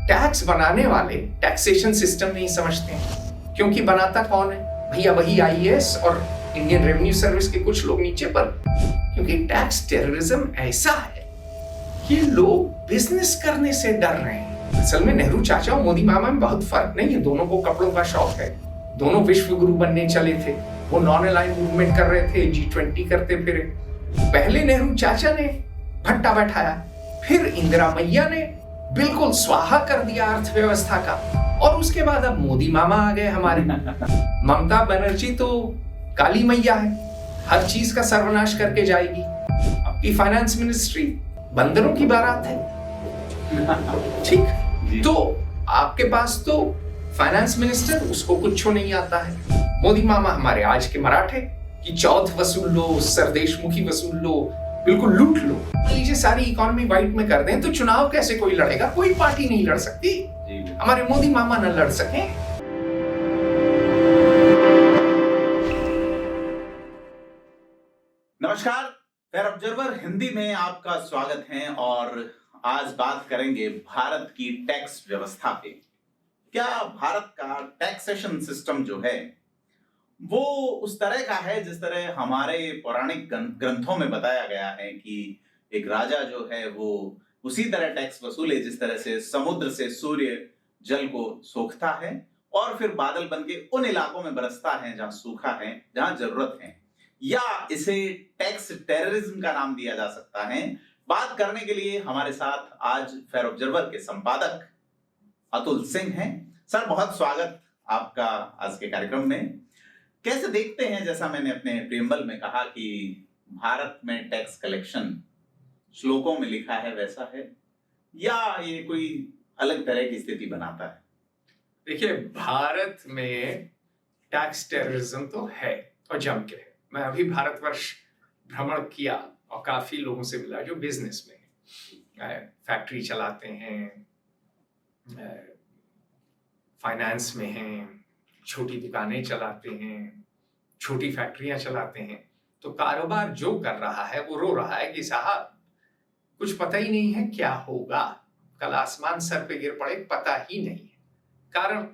Tax बनाने वाले taxation system नहीं समझते हैं, क्योंकि बनाता कौन है भैया? वही आईएएस और इंडियन रेवेन्यू सर्विस के कुछ लोग नीचे पर। क्योंकि टैक्स टेररिज्म ऐसा है कि लोग बिजनेस करने से डर रहे हैं। असल में नेहरू चाचा और मोदी मामा में बहुत फर्क नहीं है, दोनों को कपड़ों का शौक है, दोनों विश्व गुरु बनने चले थे। वो नॉन अलाइन मूवमेंट कर रहे थे, G20 करते फिरे। पहले नेहरू चाचा ने भट्टा बैठाया, फिर इंदिरा मैया ने बिल्कुल स्वाहा कर दिया अर्थव्यवस्था का, और उसके बाद अब मोदी मामा आ गए हमारे। ममता बनर्जी तो काली मैया है, हर चीज का सर्वनाश करके जाएगी। आपकी फाइनेंस मिनिस्ट्री बंदरों की बारात है। ठीक, तो आपके पास तो फाइनेंस मिनिस्टर, उसको कुछ नहीं आता है। मोदी मामा हमारे आज के मराठे कि चौथ वसूल लो, सरदेशमुखी वसूल लो, बिल्कुल लूट लो। लीजिए सारी इकोनॉमी वाइट में कर दें तो चुनाव कैसे कोई लड़ेगा? कोई पार्टी नहीं लड़ सकती, हमारे मोदी मामा न लड़ सके। नमस्कार, फेयर ऑब्जर्वर हिंदी में आपका स्वागत है और आज बात करेंगे भारत की टैक्स व्यवस्था पे। क्या भारत का टैक्सेशन सिस्टम जो है वो उस तरह का है जिस तरह हमारे पौराणिक ग्रंथों में बताया गया है कि एक राजा जो है वो उसी तरह टैक्स वसूले जिस तरह से समुद्र से सूर्य जल को सोखता है और फिर बादल बन के उन इलाकों में बरसता है जहां सूखा है, जहां जरूरत है, या इसे टैक्स टेररिज्म का नाम दिया जा सकता है? बात करने के लिए हमारे साथ आज फेयर ऑब्जर्वर के संपादक अतुल सिंह हैं। सर, बहुत स्वागत आपका आज के कार्यक्रम में। कैसे देखते हैं, जैसा मैंने अपने प्रीएम्बल में कहा कि भारत में टैक्स कलेक्शन श्लोकों में लिखा है वैसा है, या ये कोई अलग तरह की स्थिति बनाता है? देखिए, भारत में टैक्स टेररिज्म तो है और जम के है। मैं अभी भारतवर्ष भ्रमण किया और काफी लोगों से मिला जो बिजनेस में है, फैक्ट्री चलाते हैं, फाइनेंस में हैं, छोटी दुकानें चलाते हैं, छोटी फैक्ट्रियां चलाते हैं। तो कारोबार जो कर रहा है वो रो रहा है कि साहब कुछ पता ही नहीं है क्या होगा, कल आसमान सर पे गिर पड़े, पता ही नहीं है। कारण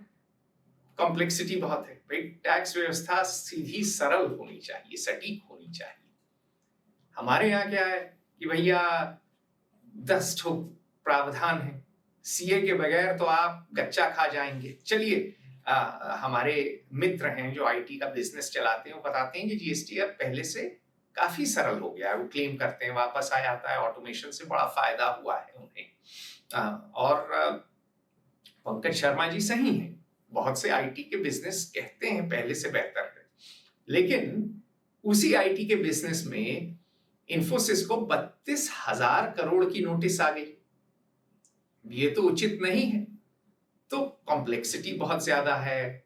कॉम्प्लेक्सिटी बहुत है भाई। टैक्स व्यवस्था सीधी सरल होनी चाहिए, सटीक होनी चाहिए। हमारे यहाँ क्या है कि भैया 10 ठो प्रावधान है, सीए के बगैर तो आप गच्चा खा जाएंगे। चलिए, हमारे मित्र हैं जो आईटी का बिजनेस चलाते हैं, वो बताते हैं कि जीएसटी अब पहले से काफी सरल हो गया है। वो क्लेम करते हैं, वापस आ जाता है, ऑटोमेशन से बड़ा फायदा हुआ है उन्हें। और पंकज शर्मा जी सही हैं, बहुत से आईटी के बिजनेस कहते हैं पहले से बेहतर है, लेकिन उसी आईटी के बिजनेस में इन्फोसिस को 32,000 करोड़ की नोटिस आ गई। ये तो उचित नहीं है। तो कॉम्प्लेक्सिटी बहुत ज्यादा है,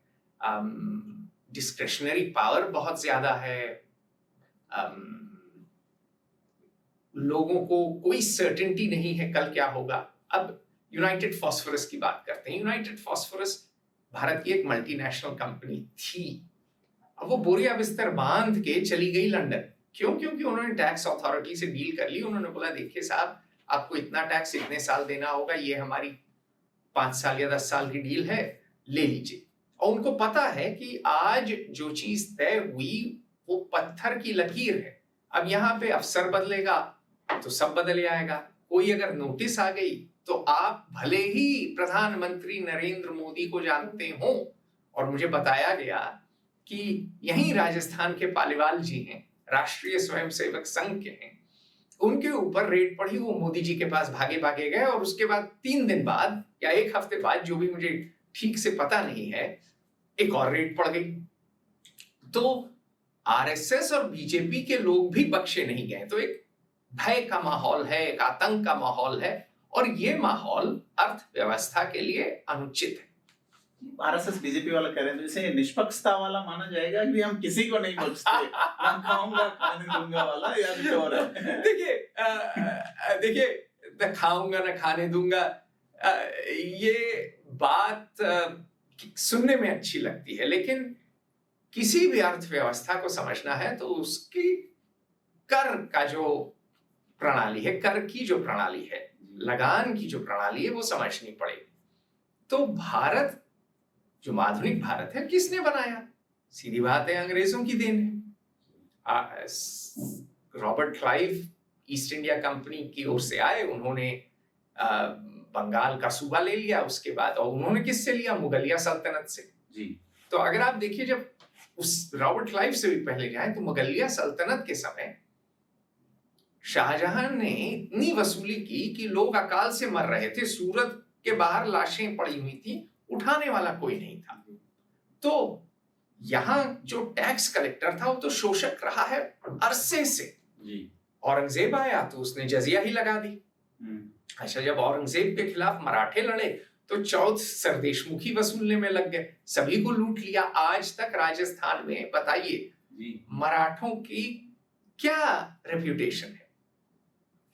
डिस्क्रेशनरी पावर बहुत ज्यादा है, लोगों को कोई सर्टेनिटी नहीं है कल क्या होगा। अब यूनाइटेड फॉस्फोरस की बात करते हैं। यूनाइटेड फॉस्फोरस भारत की एक मल्टीनेशनल कंपनी थी। अब वो बोरिया बिस्तर बांध के चली गई लंदन। क्यों? क्योंकि उन्होंने टैक्स अथॉरिटी से डील कर ली। उन्होंने बोला देखिए साहब, आपको इतना टैक्स इतने साल देना होगा, ये हमारी 5 साल या 10 साल की डील है, ले लीजिए। और उनको पता है कि आज जो चीज तय हुई वो पत्थर की लकीर है। अब यहाँ पे अफसर बदलेगा तो सब बदल जाएगा। कोई अगर नोटिस आ गई तो आप भले ही प्रधानमंत्री नरेंद्र मोदी को जानते हो, और मुझे बताया गया कि यहीं राजस्थान के पालीवाल जी हैं, राष्ट्रीय स्वयंसेवक संघ के हैं, उनके ऊपर रेड पड़ी, वो मोदी जी के पास भागे भागे गए, और उसके बाद 3 दिन बाद या 1 हफ्ते बाद, जो भी मुझे ठीक से पता नहीं है, एक और रेड पड़ गई। तो आरएसएस और बीजेपी के लोग भी बख्शे नहीं गए। तो एक भय का माहौल है, एक आतंक का माहौल है, और ये माहौल अर्थव्यवस्था के लिए अनुचित है। आरएसएस बीजेपी वाला कह रहे हैं तो इसे निष्पक्षता वाला माना जाएगा कि हम किसी को नहीं बख्शते, ना खाऊंगा खाने दूंगा वाला, या कुछ और है? देखिए, न खाऊंगा न खाने दूंगा, ये बात सुनने में अच्छी लगती है, लेकिन किसी भी अर्थव्यवस्था को समझना है तो उसकी कर का जो प्रणाली है, कर की जो प्रणाली है, लगान की जो प्रणाली है, वो समझनी पड़ेगी। तो भारत, जो आधुनिक भारत है, किसने बनाया? सीधी बात है, अंग्रेजों की देन है। Robert Clive east India company की ओर से आए, उन्होंने बंगाल का सूबा ले लिया उसके बाद, और उन्होंने किससे लिया? मुगलिया सल्तनत से जी। तो अगर आप देखिए, जब उस रॉबर्ट क्लाइव से भी पहले जाए तो मुगलिया सल्तनत के समय शाहजहां ने इतनी वसूली की कि लोग अकाल से मर रहे थे, सूरत के बाहर लाशें पड़ी हुई थी, उठाने वाला कोई नहीं था। तो यहां जो टैक्स कलेक्टर था वो तो शोषक रहा है अरसे से। औरंगजेब आया तो उसने जजिया ही लगा दी। अच्छा, जब औरंगजेब के खिलाफ मराठे लड़े तो चौथ सरदेशमुखी वसूलने में लग गए, सभी को लूट लिया। आज तक राजस्थान में बताइए मराठों की क्या रेप्यूटेशन है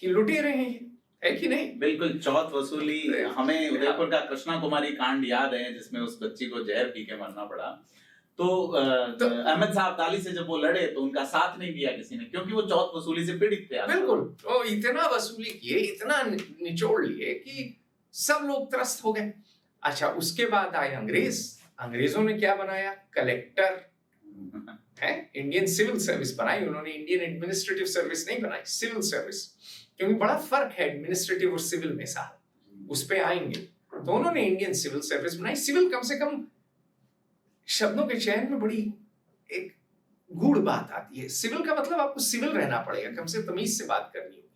कि लुटेरे हैं ये, है कि नहीं? बिल्कुल, चौथ वसूली। हमें उदयपुर का कृष्णा कुमारी कांड याद है जिसमें उस बच्ची को जहर पी के मरना पड़ा। तो अहमद साहब दाली से जब वो लड़े तो उनका साथ नहीं दिया किसी ने, क्योंकि वो चौथ वसूली से पीड़ित थे। बिल्कुल, तो इतना वसूली किए, इतना निचोड़ लिए कि सब लोग त्रस्त हो गए। अच्छा, उसके बाद आए अंग्रेज। अंग्रेजों ने क्या बनाया? कलेक्टर है, इंडियन सिविल सर्विस बनाई उन्होंने। इंडियन एडमिनिस्ट्रेटिव सर्विस नहीं बनाई, सिविल सर्विस, क्योंकि बड़ा फर्क है एडमिनिस्ट्रेटिव और सिविल में साहब, उस पे आएंगे। तो उन्होंने इंडियन सिविल सर्विस बनाई। सिविल कम से कम शब्दों के चयन में बड़ी एक गूढ़ बात आती है। सिविल का मतलब आपको सिविल रहना पड़ेगा, कम से तमीज से बात करनी होगी।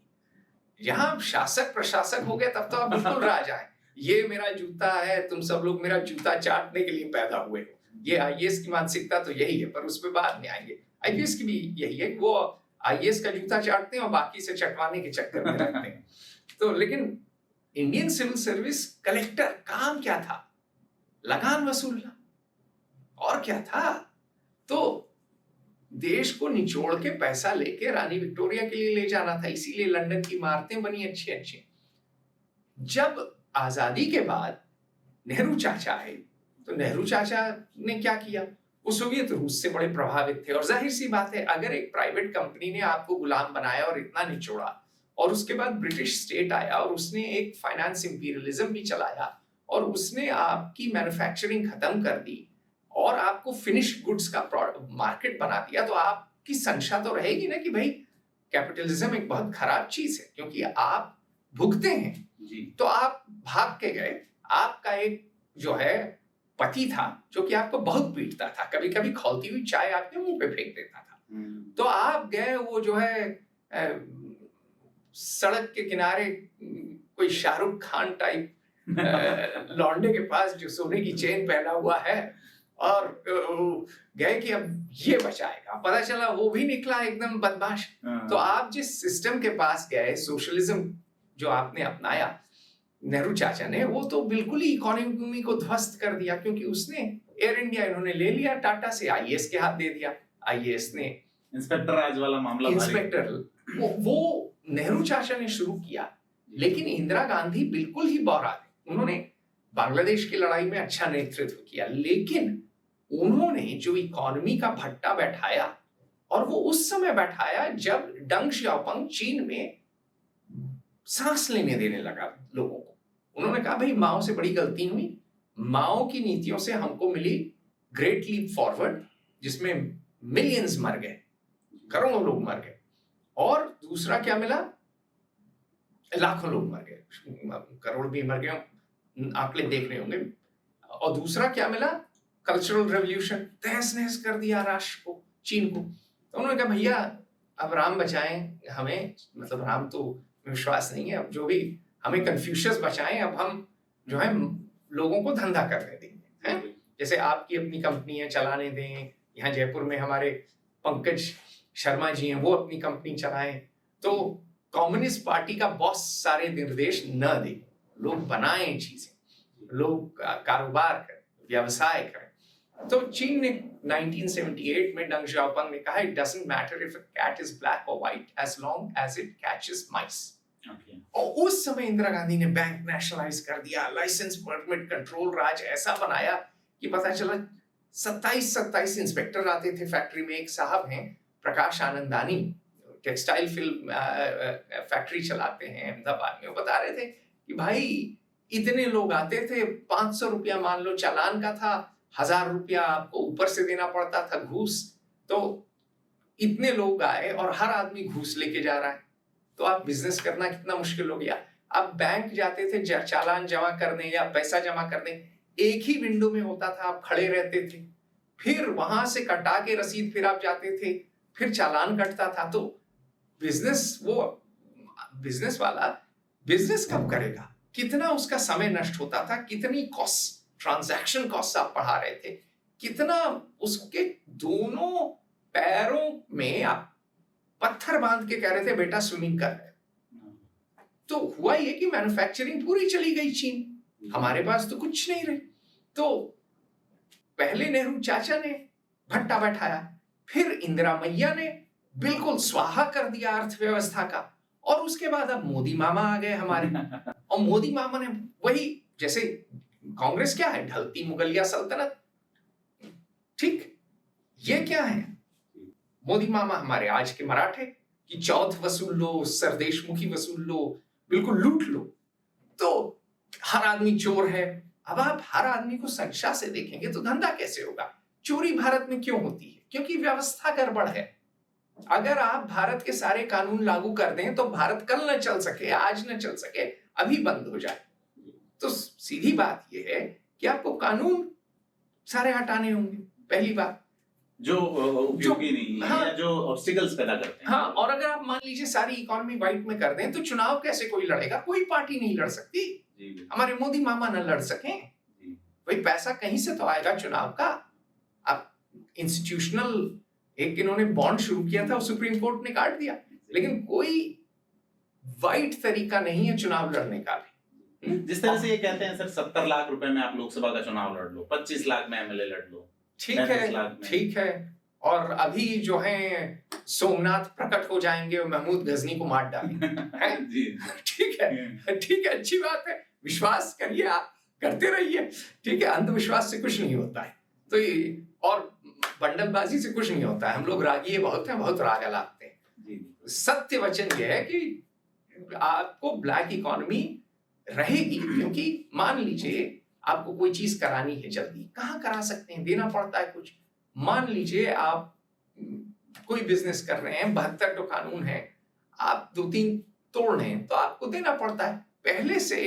यहाँ शासक प्रशासक हो गए तब तो आप बिल्कुल राजा हैं। ये मेरा जूता है, तुम सब लोग मेरा जूता चाटने के लिए पैदा हुए हो। ये आईएएस की मानसिकता तो यही है, पर उस पर बाद में आएंगे। आईपीएस की भी यही है, वो आईएएस का जूता चाटते हैं और बाकी से चटवाने के चक्कर में रहते हैं। तो लेकिन इंडियन सिविल सर्विस कलेक्टर काम क्या था? लगान वसूलना, और क्या था? तो देश को निचोड़ के पैसा लेके रानी विक्टोरिया के लिए ले जाना था, इसीलिए लंदन की इमारतें बनी अच्छी अच्छी। जब आजादी के बाद नेहरू चाचा आए तो नेहरू चाचा ने क्या किया? वो सोवियत रूस से बड़े प्रभावित थे, और जाहिर सी बात है, अगर एक प्राइवेट कंपनी ने आपको गुलाम बनाया और इतना निचोड़ा, और उसके बाद ब्रिटिश स्टेट आया और उसने एक फाइनेंस इंपीरियलिज्म भी चलाया, और उसने आपकी मैन्युफैक्चरिंग खत्म कर दी और आपको फिनिश गुड्स का मार्केट बना दिया, तो आपकी संशय तो रहेगी ना कि भाई कैपिटलिज्म एक बहुत खराब चीज है, क्योंकि आप भुगते हैं जी। तो आप भाग के गए। आपका एक जो है पति था जो कि आपको बहुत पीटता था, कभी कभी खौलती हुई चाय आपके मुंह पे फेंक देता था। तो आप गए, वो जो है सड़क के किनारे कोई शाहरुख खान टाइप लौंडे के पास जो सोने की चेन पहना हुआ है, और गए कि अब ये बचाएगा। पता चला वो भी निकला एकदम बदमाश। तो आप जिस सिस्टम के पास गए, सोशलिज्म जो आपने अपनाया नेहरू चाचा ने, वो तो बिल्कुल ही इकोनॉमी को ध्वस्त कर दिया, क्योंकि उसने एयर इंडिया इन्होंने ले लिया टाटा से, आईएएस के हाथ दे दिया। आईएएस ने इंस्पेक्टर राज वाला मामला, इंस्पेक्टर वो नेहरू चाचा ने शुरू किया, लेकिन इंदिरा गांधी बिल्कुल ही बौरा थे। उन्होंने बांग्लादेश की लड़ाई में अच्छा नेतृत्व किया, लेकिन उन्होंने जो इकोनॉमी का भट्टा बैठाया, और वो उस समय बैठाया जब डंग श्याओपिंग चीन में सांस लेने देने लगा लोगों को। उन्होंने कहा भाई माओ से बड़ी गलती हुई, माओ की नीतियों से हमको मिली ग्रेट लीप फॉरवर्ड, जिसमें मिलियंस मर गए, करोड़ों लोग मर गए, और दूसरा क्या मिला? लाखों लोग मर गए, करोड़ भी मर गए, आंकड़े देख रहे होंगे। और दूसरा क्या मिला? कल्चरल रेवोल्यूशन, तहस नहस कर दिया राष्ट्र को, चीन को। तो उन्होंने कहा भैया अब राम बचाएं हमें, मतलब राम तो विश्वास नहीं है, अब जो भी हमें कन्फ्यूशियस बचाएं, अब हम जो है लोगों को धंधा करने देंगे, हैं? जैसे आपकी अपनी कंपनी है, चलाने दें। यहाँ जयपुर में हमारे पंकज शर्मा जी हैं, वो अपनी कंपनी चलाएं। तो कम्युनिस्ट पार्टी का बॉस सारे निर्देश न दे, लोग बनाएं चीजें, लोग कारोबार करें, व्यवसाय करें। तो चीन ने 1978 में डंग श्याओपिंग ने कहा, it doesn't matter if a cat is black और white as long as it catches mice. और उस समय इंदिरा गांधी ने बैंक नेशनलाइज कर दिया, लाइसेंस परमिट कंट्रोल राज ऐसा बनाया कि पता चला 27 इंस्पेक्टर आते थे फैक्ट्री में। एक साहब हैं प्रकाश आनंदानी, टेक्सटाइल फिल्म फैक्ट्री चलाते हैं अहमदाबाद में, वो बता रहे थे कि भाई इतने लोग आते थे, 500 रुपया मान लो चालान का था, 1000 रुपया आपको ऊपर से देना पड़ता था घूस। तो इतने लोग आए और हर आदमी घूस लेके जा रहा है, तो आप बिजनेस करना कितना मुश्किल हो गया। अब बैंक जाते थे चालान जमा करने या पैसा जमा करने, एक ही विंडो में होता था, आप खड़े रहते थे, फिर वहां से कटा के रसीद फिर आप जाते थे, फिर चालान कटता था। तो बिजनेस वाला बिजनेस कब करेगा? कितना उसका समय नष्ट होता था, कितनी कॉस्ट, ट्रांजैक्शन कॉस्ट आप बढ़ा रहे थे, कितना उसके दोनों पैरों में आप पत्थर बांध के कह रहे थे बेटा स्विमिंग कर। तो हुआ ये कि मैन्युफैक्चरिंग पूरी चली गई चीन, हमारे पास तो कुछ नहीं रहे। तो पहले नेहरू चाचा ने भट्टा बैठाया, फिर इंदिरा मैया ने बिल्कुल स्वाहा कर दिया अर्थव्यवस्था का, और उसके बाद अब मोदी मामा आ गए हमारे। और मोदी मामा ने वही, जैसे कांग्रेस क्या है, ढलती मुगलिया सल्तनत, ठीक, ये क्या है, मोदी मामा हमारे आज के मराठे कि चौथ वसूल लो, सरदेशमुखी वसूल लो, बिल्कुल लूट लो। तो हर आदमी चोर है। अब आप हर आदमी को संख्या से देखेंगे तो धंधा कैसे होगा? चोरी भारत में क्यों होती है? क्योंकि व्यवस्था गड़बड़ है। अगर आप भारत के सारे कानून लागू कर दें तो भारत कल न चल सके, आज न चल सके, अभी बंद हो जाए। तो सीधी बात यह है कि आपको कानून सारे हटाने होंगे, पहली बात, जो उपयोगी नहीं है, हाँ, या जो ऑब्स्टिकल्स पैदा करते हैं। हाँ, और अगर आप मान लीजिए सारी इकोनॉमी वाइट में कर दें तो चुनाव कैसे कोई लड़ेगा? कोई पार्टी नहीं लड़ सकती। हमारे मोदी मामा न लड़ सकें, भाई पैसा कहीं से तो आएगा चुनाव का। अब इंस्टीट्यूशनल एक इन्होंने बॉन्ड शुरू किया था, सुप्रीम कोर्ट ने काट दिया, लेकिन कोई वाइट तरीका नहीं है चुनाव लड़ने का भी। जिस तरह से ये कहते हैं सर 70 लाख रुपए में आप लोकसभा का चुनाव लड़ लो, 25 लाख में एमएलए लड़ लो, ठीक है, ठीक है। और अभी जो है सोमनाथ प्रकट हो जाएंगे और महमूद गजनी को मार डालेंगे। ठीक है, ठीक है, अच्छी बात है, विश्वास करिए, आप करते रहिए, ठीक है। अंधविश्वास से कुछ नहीं होता है, तो ये और बंडलबाजी से कुछ नहीं होता है। हम लोग रागी बहुत हैं, बहुत राग लाते हैं। सत्य वचन यह है कि आपको ब्लैक इकोनॉमी रहेगी, क्योंकि मान लीजिए आपको कोई चीज करानी है जल्दी, कहाँ करा सकते हैं? देना पड़ता है कुछ। मान लीजिए आप कोई बिजनेस कर रहे हैं, 72 तो कानून है, आप 2-3 तोड़ रहे हैं तो आपको देना पड़ता है। पहले से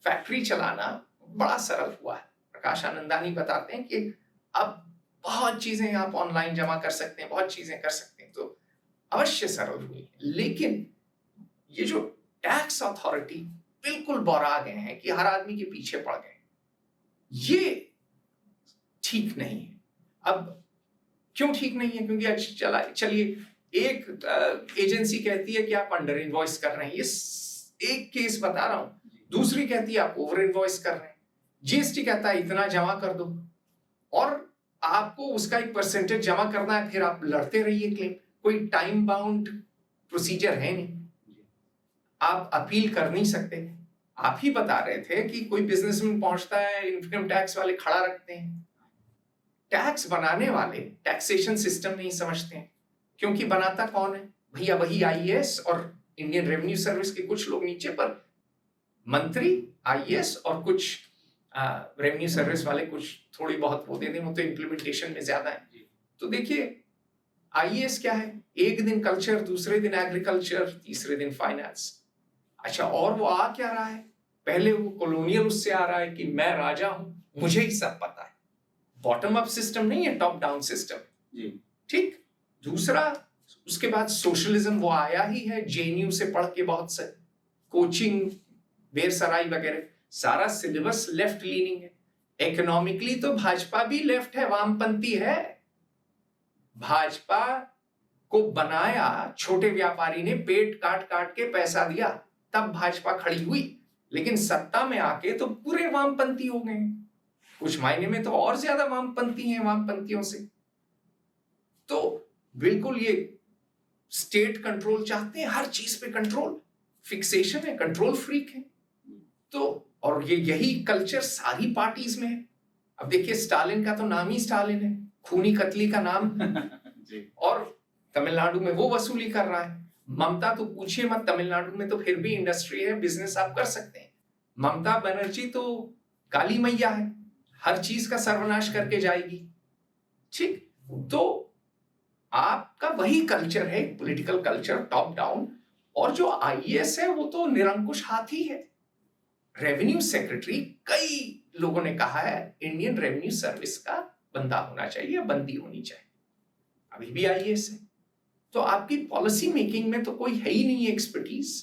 फैक्ट्री चलाना बड़ा सरल हुआ है। प्रकाश आनंदानी बताते हैं कि अब बहुत चीजें आप ऑनलाइन जमा कर सकते हैं, बहुत चीजें कर सकते हैं, तो अवश्य सरल हुई। लेकिन ये जो टैक्स अथॉरिटी बिल्कुल बौरा गए हैं कि हर आदमी के पीछे पड़ गए, ये ठीक नहीं है। अब क्यों ठीक नहीं है? क्योंकि चलिए एक एजेंसी कहती है कि आप अंडर इनवॉइस कर रहे हैं, ये एक केस बता रहा हूं, दूसरी कहती है आप ओवर इनवॉइस कर रहे हैं, जीएसटी कहता है इतना जमा कर दो, और आपको उसका एक परसेंटेज जमा करना है, फिर आप लड़ते रहिए क्लेम। कोई टाइम बाउंड प्रोसीजर है नहीं, आप अपील कर नहीं सकते। आप ही बता रहे थे कि कोई बिजनेसमैन पहुंचता है, इनकम टैक्स वाले खड़ा रखते हैं। टैक्स बनाने वाले टैक्सेशन सिस्टम नहीं समझते हैं, क्योंकि बनाता कौन है भैया? वही आईएएस और इंडियन रेवेन्यू सर्विस के कुछ लोग नीचे, पर मंत्री आईएएस और कुछ रेवेन्यू सर्विस वाले कुछ थोड़ी बहुत वो दे दें, वो तो इम्प्लीमेंटेशन में ज्यादा है। तो देखिए आईएएस क्या है? एक दिन कल्चर, दूसरे दिन एग्रीकल्चर, तीसरे दिन फाइनेंस। अच्छा, और वो आ क्या रहा है? पहले वो कॉलोनियल उससे आ रहा है कि मैं राजा हूं, मुझे ही सब पता है। बॉटम अप सिस्टम नहीं है, टॉप डाउन सिस्टम, ठीक। दूसरा, उसके बाद सोशलिज्म वो आया ही है, जेएनयू से पढ़ के, बहुत से कोचिंग, बेरसराई वगैरह, सारा सिलेबस लेफ्ट लीनिंग है। इकोनॉमिकली तो भाजपा भी लेफ्ट है, वामपंथी है। भाजपा को बनाया छोटे व्यापारी ने, पेट काट काट के पैसा दिया, तब भाजपा खड़ी हुई, लेकिन सत्ता में आके तो पूरे वामपंथी हो गए, कुछ मायने में तो और ज्यादा वामपंथी हैं वामपंथियों से। तो बिल्कुल ये स्टेट कंट्रोल चाहते हैं, हर चीज पे कंट्रोल, फिक्सेशन है, कंट्रोल फ्रीक है। तो और यही कल्चर सारी पार्टीज में है। अब देखिए स्टालिन का तो नाम ही स्टालिन है, खूनी कतली का नाम और तमिलनाडु में वो वसूली कर रहा है। ममता तो पूछिए मत, तमिलनाडु में तो फिर भी इंडस्ट्री है, बिजनेस आप कर सकते हैं। ममता बनर्जी तो काली मैया है, हर चीज का सर्वनाश करके जाएगी। ठीक, तो आपका वही कल्चर है, पॉलिटिकल कल्चर टॉप डाउन, और जो आईएएस है वो तो निरंकुश हाथी है। रेवेन्यू सेक्रेटरी कई लोगों ने कहा है इंडियन रेवेन्यू सर्विस का बंदा होना चाहिए, बंदी होनी चाहिए, अभी भी आईएएस है। तो आपकी पॉलिसी मेकिंग में तो कोई है ही नहीं एक्सपर्टीज।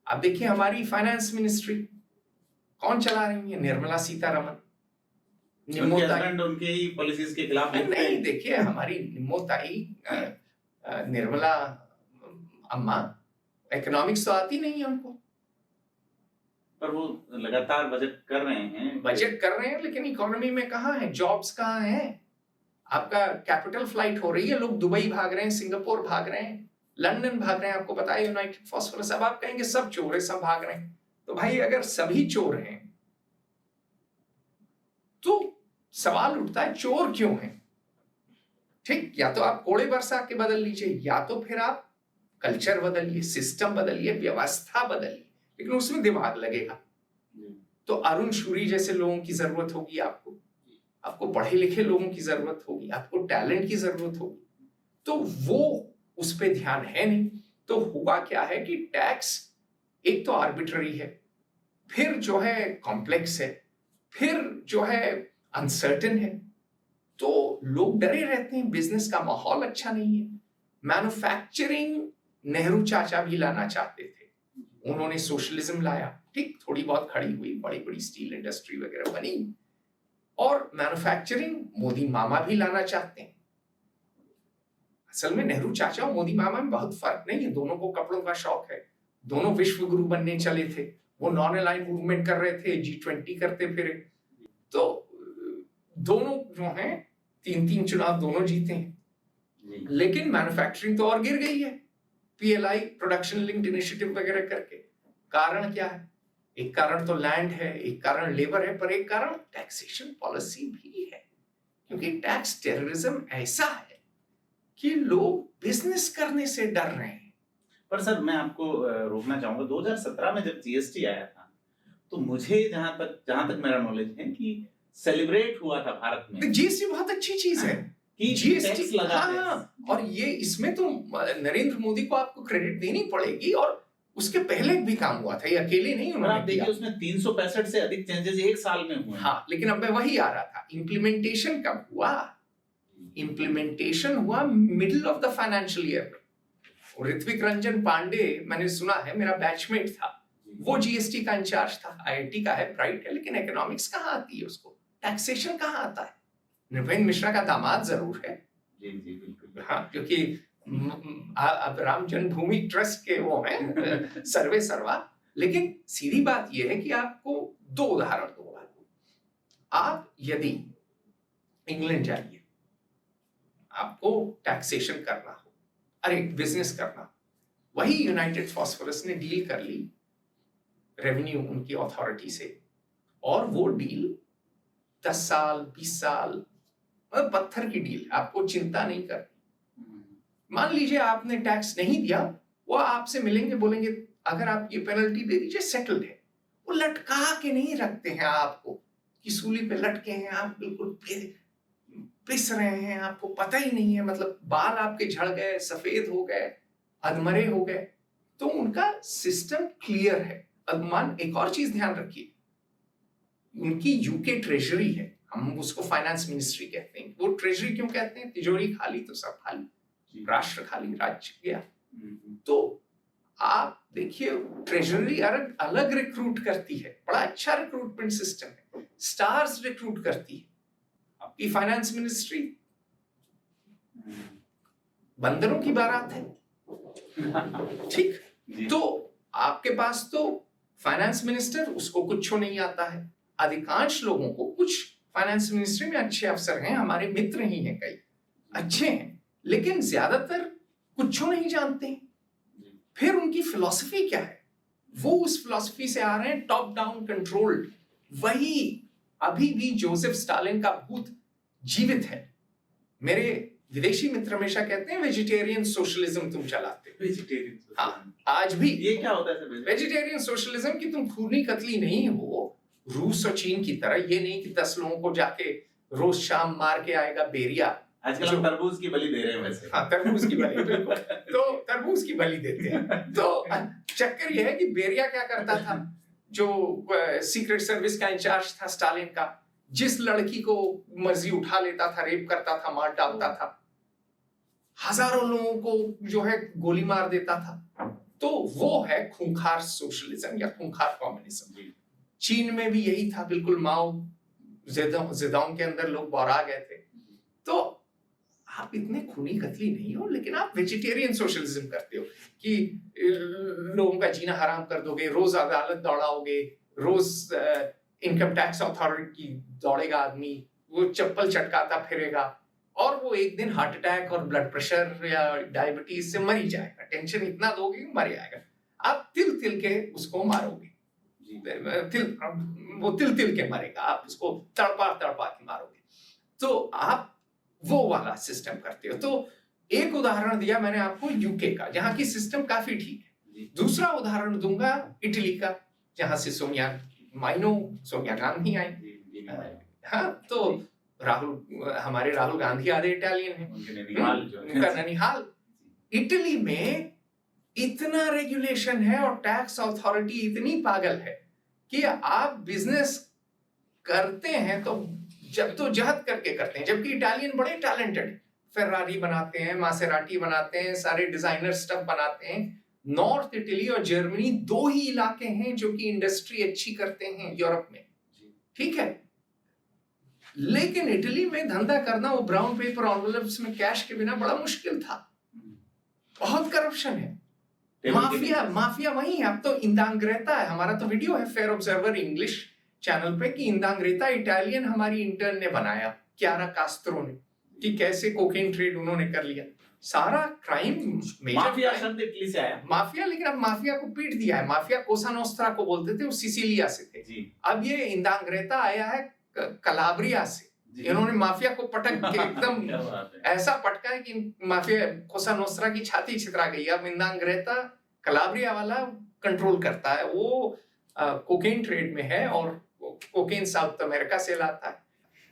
आप देखिए हमारी फाइनेंस मिनिस्ट्री कौन चला रही है? निर्मला सीतारमण। उनके ही पॉलिसीज के खिलाफ नहीं, देखिए हमारी निम्मोताई निर्मला अम्मा, इकोनॉमिक्स तो आती नहीं है उनको, पर वो लगातार बजट कर रहे हैं, लेकिन इकोनॉमी में कहाँ है, जॉब्स कहाँ है? आपका कैपिटल फ्लाइट हो रही है, लोग दुबई भाग रहे हैं, सिंगापुर भाग रहे हैं, लंदन भाग रहे हैं। आपको पता है यूनाइटेड फॉस्फोरस, अब आप कहेंगे सब चोर है, सब भाग रहे हैं। तो भाई अगर सभी चोर हैं तो सवाल उठता है चोर क्यों है? ठीक, या तो आप कोड़े बरसा के बदल लीजिए, या तो फिर आप कल्चर बदलिए, सिस्टम बदलिए, व्यवस्था बदलिए, लेकिन उसमें दिमाग लगेगा। तो अरुण शूरी जैसे लोगों की जरूरत होगी, आपको पढ़े लिखे लोगों की जरूरत होगी, आपको टैलेंट की जरूरत होगी। तो वो उस पर ध्यान है नहीं। तो हुआ क्या है कि टैक्स एक तो आर्बिट्ररी है, फिर जो है कॉम्प्लेक्स है, फिर जो है अनसर्टेन है, तो लोग डरे रहते हैं, बिजनेस का माहौल अच्छा नहीं है। मैन्युफैक्चरिंग नेहरू चाचा भी लाना चाहते थे, उन्होंने सोशलिज्म लाया, ठीक, थोड़ी बहुत खड़ी हुई, बड़ी बड़ी स्टील इंडस्ट्री वगैरह बनी, और मैन्युफैक्चरिंग मोदी मामा भी लाना चाहते हैं। असल में नेहरू चाचा और मोदी मामा में बहुत फर्क नहीं है, दोनों को कपड़ों का शौक है, दोनों विश्व गुरु बनने चले थे, वो नॉन अलाइन्ड मूवमेंट कर रहे थे, G20 करते फिरे, तो दोनों जो हैं 3-3 चुनाव दोनों जीते हैं। लेकिन मैन्युफैक्चरिंग तो और गिर गई है, PLI प्रोडक्शन लिंक्ड इनिशिएटिव वगैरह करके। कारण क्या है? एक कारण तो लैंड है, एक कारण लेबर है, पर एक कारण टैक्सेशन पॉलिसी भी है, क्योंकि टैक्स टेररिज्म ऐसा है कि लोग बिजनेस करने से डर रहे हैं। पर सर मैं आपको रोकना चाहूंगा, 2017 में जब जीएसटी आया था, तो मुझे जहां तक मेरा नॉलेज है कि सेलिब्रेट हुआ था भारत में। जीएसटी बहुत अच्छी चीज है कि जीएसटी लगा है, और ये इसमें तो नरेंद्र मोदी को आपको क्रेडिट देनी पड़ेगी, और उसके पहले भी काम हुआ था, ये अकेले नहीं उन्होंने आप देखिए उसमें 365 से अधिक चेंजेस एक साल में हुए। हाँ, लेकिन अब मैं वही आ रहा था, इम्प्लीमेंटेशन कब हुआ? इम्प्लीमेंटेशन हुआ middle of the financial year. Ritwik Ranjan Pandey, मैंने सुना है, मेरा बैचमेट था, वो जीएसटी का इंचार्ज था, आईआईटी का है, ब्राइट है, लेकिन इकोनॉमिक्स कहाँ आती है उसको, टैक्सेशन कहाँ आता है? नृपेंद्र मिश्रा का दामाद जरूर है, जी बिल्कुल, हाँ, क्योंकि अब राम जन्मभूमि ट्रस्ट के वो हैं सर्वे सर्वा। लेकिन सीधी बात यह है कि आपको 2 उदाहरण दूंगा। आप यदि इंग्लैंड जाइए, आपको टैक्सेशन करना हो, अरे बिजनेस करना, वही यूनाइटेड फॉस्फोरस ने डील कर ली रेवेन्यू उनकी अथॉरिटी से, और वो डील 10 साल 20 साल, मतलब पत्थर की डील, आपको चिंता नहीं करनी। मान लीजिए आपने टैक्स नहीं दिया, वो आपसे मिलेंगे, बोलेंगे अगर आप ये पेनल्टी दे दीजिए, सेटल्ड है। वो लटका के नहीं रखते हैं आपको कि सूली पे लटके हैं, आप बिल्कुल पिस रहे हैं, आपको पता ही नहीं है, मतलब बाल आपके झड़ गए, सफेद हो गए, अधमरे हो गए, तो उनका सिस्टम क्लियर है। अनुमान एक और चीज ध्यान रखिए, उनकी यूके ट्रेजरी है, हम उसको फाइनेंस मिनिस्ट्री कहते हैं। वो ट्रेजरी क्यों कहते हैं? तिजोरी खाली तो सब खाली, राष्ट्र खाली, राज्य गया। तो आप देखिए ट्रेजरी अलग रिक्रूट करती है, बड़ा अच्छा रिक्रूटमेंट सिस्टम है, स्टार्स रिक्रूट करती है। आपकी फाइनेंस मिनिस्ट्री बंदरों की बारात है, ठीक? तो आपके पास तो फाइनेंस मिनिस्टर, उसको कुछ नहीं आता है। अधिकांश लोगों को, कुछ फाइनेंस मिनिस्ट्री में अच्छे अफसर हैं, हमारे मित्र ही हैं, कई अच्छे हैं, लेकिन ज्यादातर कुछ नहीं जानते हैं। फिर उनकी फिलॉसफी क्या है? वो उस फिलॉसफी से आ रहे हैं, टॉप डाउन कंट्रोल्ड। वही अभी भी जोसेफ स्टालिन का भूत जीवित है। मेरे विदेशी मित्र हमेशा कहते हैं वेजिटेरियन सोशलिज्म तुम चलाते हो। वेजिटेरियन, हाँ, आज भी ये क्या होता है सर? वेजिटेरियन सोशलिज्म कि तुम खूनी कतली नहीं हो रूस और चीन की तरह। ये नहीं कि 10 लोगों को जाके रोज शाम मार के आएगा बेरिया। आजकल हम तरबूज की बलि दे रहे हैं वैसे। हाँ, तरबूज की बलि, बिल्कुल। तो तरबूज की बलि देते हैं। तो चक्कर यह है कि बेरिया क्या करता था, जो सीक्रेट सर्विस का इंचार्ज था स्टालिन का, जिस लड़की को मर्जी उठा लेता था, रेप करता था, मार डालता था, हजारों लोगों को जो है गोली मार देता था। तो वो है खूंखार सोशलिज्म या खूंखार कम्युनिज्म। चीन में भी यही था, बिल्कुल माओ जेडोंग के अंदर लोग बौरा गए थे। तो आप इतने खूनी कतली नहीं हो, लेकिन आप वेजिटेरियन सोशलिज्म करते हो कि लोगों का जीना हराम कर दोगे, रोज अदालत दौड़ाओगे, रोज इनकम टैक्स अथॉरिटी दौड़ेगा आदमी, वो चप्पल चटकाता फिरेगा और वो एक दिन हार्ट अटैक और ब्लड प्रेशर या डायबिटीज से मर ही जाएगा। टेंशन इतना दोगे कि मर जाएगा। आप तिल तिल के उसको मारोगे, वो तिल तिल के मरेगा, आप उसको तड़पा तड़पा के मारोगे। तो आप वो वाला सिस्टम करते हो। तो एक उदाहरण दिया मैंने आपको यूके का, जहां की सिस्टम काफी ठीक है। दूसरा उदाहरण दूंगा इटली का, जहां से सोनिया गांधी आई। हाँ, तो हमारे राहुल गांधी आधे इटालियन हैं, उनका ननिहाल। इटली में इतना रेगुलेशन है और टैक्स अथॉरिटी इतनी पागल है कि आप बिजनेस करते हैं तो जहद करके करते हैं, जबकि इटालियन बड़े टैलेंटेड, फेरारी बनाते हैं, मासेराटी बनाते हैं, सारे डिजाइनर स्टफ बनाते हैं। नॉर्थ इटली और जर्मनी 2 ही इलाके हैं जो कि इंडस्ट्री अच्छी करते हैं यूरोप में, ठीक है। लेकिन इटली में धंधा करना, वो ब्राउन पेपर एनवेलप्स में कैश के बिना बड़ा मुश्किल था। बहुत करप्शन है, माफिया वही है। अब तो इंदांग्रेता है, हमारा तो वीडियो है फेयर ऑब्जर्वर इंग्लिश चैनल पे कि इंदांग्रेता इटालियन हमारी इंटर्न ने बनाया, क्यारा कास्त्रो ने, कि कैसे कोकेन ट्रेड उन्होंने कर लिया। सारा क्राइम माफिया शब्द इटली से आया, माफिया। लेकिन अब माफिया को पीट दिया है। माफिया कोसा नोस्त्रा को बोलते थे, वो सिसिलिया से थे जी। अब ये इंदांग्रेता आया है कलाब्रिया से। इन्होंने माफिया को पटक के एकदम ऐसा पटका है कि माफिया कोसा नोस्त्रा की छाती छितरा गई। अब इंदांग्रेता कलाब्रिया वाला कंट्रोल करता है, वो कोकेन ट्रेड में है और कोकेन साउथ अमेरिका से लाता है।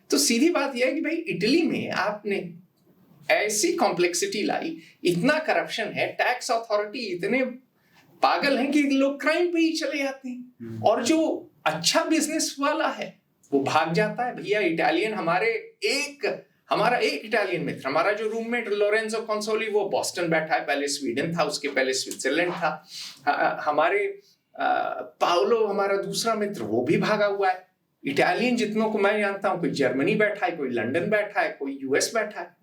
तो सीधी बात यह है कि भाई इटली में आपने ऐसी कॉम्प्लेक्सिटी लाई, इतना करप्शन है, टैक्स अथॉरिटी इतने पागल हैं कि लोग क्राइम पे ही चले जाते हैं। और जो अच्छा बिजनेस वाला है वो भाग जाता है। भैया इटालियन, हमारा एक इटालियन मित्र, हमारा जो रूममेट लोरेंजो कंसोली, वो बॉस्टन बैठा है, पहले स्वीडन था, उसके पहले स्विट्जरलैंड था। हमारे पाउलो, हमारा दूसरा मित्र, वो भी भागा हुआ है। इटालियन जितनों को मैं जानता हूं, कोई जर्मनी बैठा है, कोई लंदन बैठा है, कोई यूएस बैठा है।